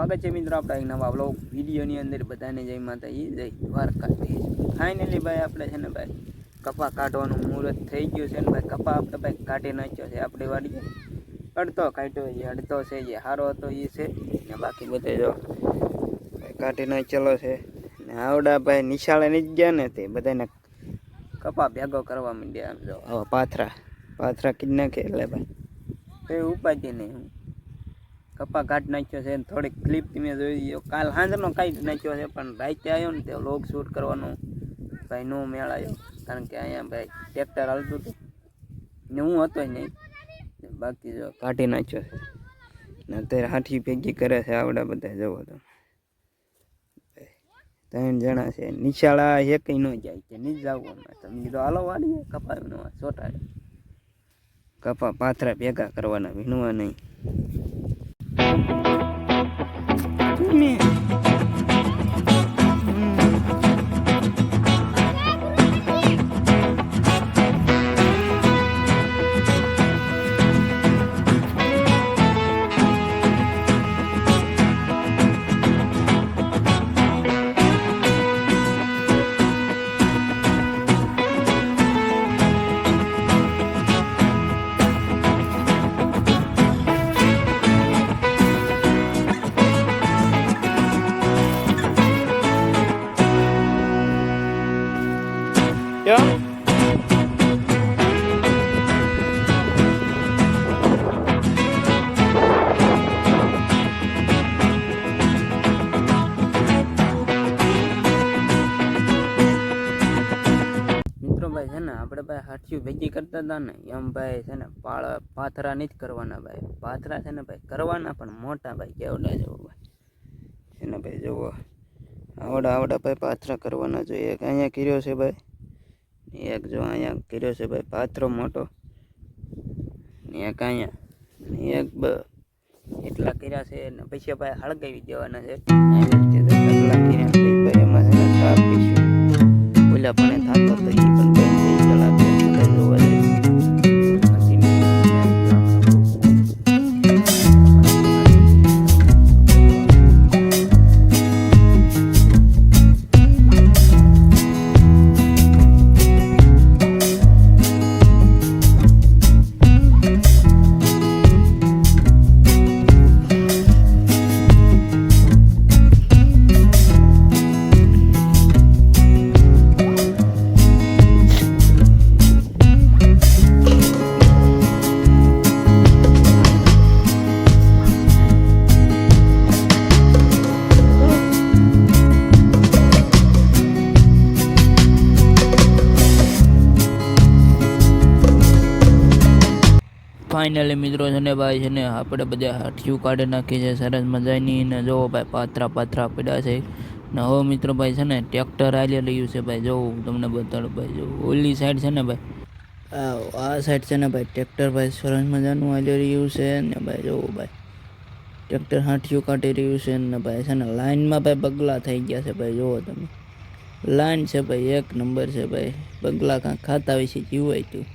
સ્વાગત છે મિત્રો આપણા એક નવા વ્લોગ વિડીયોની અંદર બધાને જય માતાજી જય દ્વારકાધીશ। ફાઇનલી ભાઈ આપણે છે ને ભાઈ કપા કાઢવાનું મુહૂર્ત થઈ ગયું છે ને ભાઈ કપા આપણે ભાઈ કાઢી નાખ્યો છે આપણી વાડીએ અડધો કાઢ્યો છે અડધો છે જે સારો હતો એ છે ને બાકી બધે જો કાઢી નાખેલો છે ને આવડા ભાઈ નિશાળે નહીં ગયા ને તે બધાને કપા ભેગો કરવા માંડ્યા આમ જો હવે પાથરા કીધી નાખે એટલે ભાઈ કોઈ ઉપાધિ નહીં હું કપા કાઢી નાખ્યો છે થોડીક ક્લિપ મેં જોઈ કાલ સાંજનો કાઢી નાખ્યો છે પણ રાતે આવ્યો ને તે વ્લોગ શૂટ કરવાનો ભાઈ નો મેળ આવ્યો કારણ કે અહીંયા ભાઈ ટ્રેક્ટર હાલતું હતું ને હું હતો નહીં બાકી જો કાઢી નાખ્યો છે ને અત્યારે હાથી ભેગી કરે છે આવડા બધા જવો તો 3 જણા છે નિશાળા એક ન જાય કે નહીં જવું તમે કીધું હાલો વાળીએ કપા વીણવા ચોટાડે કપા પાથરા ભેગા કરવાના વીણવા નહીં ભાઈ છે ને આપણે ભાઈ હાથિયું ભેગી કરતા હતા ને એમ ભાઈ છે ને પાથરા નથી કરવાના ભાઈ પાથરા છે ને ભાઈ કરવાના પણ મોટા ભાઈ કેવડા જેવો ભાઈ છે ને ભાઈ જુઓ આવડા ભાઈ પાથરા કરવાના જોઈએ એક અહીંયા કર્યો છે ભાઈ એક જો અહીંયા કર્યો છે ભાઈ પાથરો મોટો ને એક અહીંયા એક એટલા કર્યા છે ને પછી ભાઈ હળગાવી દેવાના છે એમાં છે ને તાપ પીશું ઓલા પણ થતો તો એ પણ બંધ થઈ ચલાવે જોવા ફાઇનલી મિત્રો છે ને ભાઈ છે ને આપણે બધા હાથિયું કાઢી નાખી છે સરસ મજાની ને જોવો ભાઈ પાથરા પડ્યા છે ને હવે મિત્રો ભાઈ છે ને ટ્રેક્ટર આલી રહ્યું છે ભાઈ જોવું તમને બતાડું ભાઈ જો ઓલી સાઈડ છે ને ભાઈ આ સાઈડ છે ને ભાઈ ટ્રેક્ટર ભાઈ સરસ મજાનું આલી રહ્યું છે ને ભાઈ જોવું ભાઈ ટ્રેક્ટર હાથિયું કાઢી રહ્યું છે ને ભાઈ છે ને લાઈનમાં ભાઈ બગલા થઈ ગયા છે ભાઈ જોવો તમે લાઈન છે ભાઈ એક નંબર છે ભાઈ બગલા કાંક ખાતા હોય છે જીવાય તું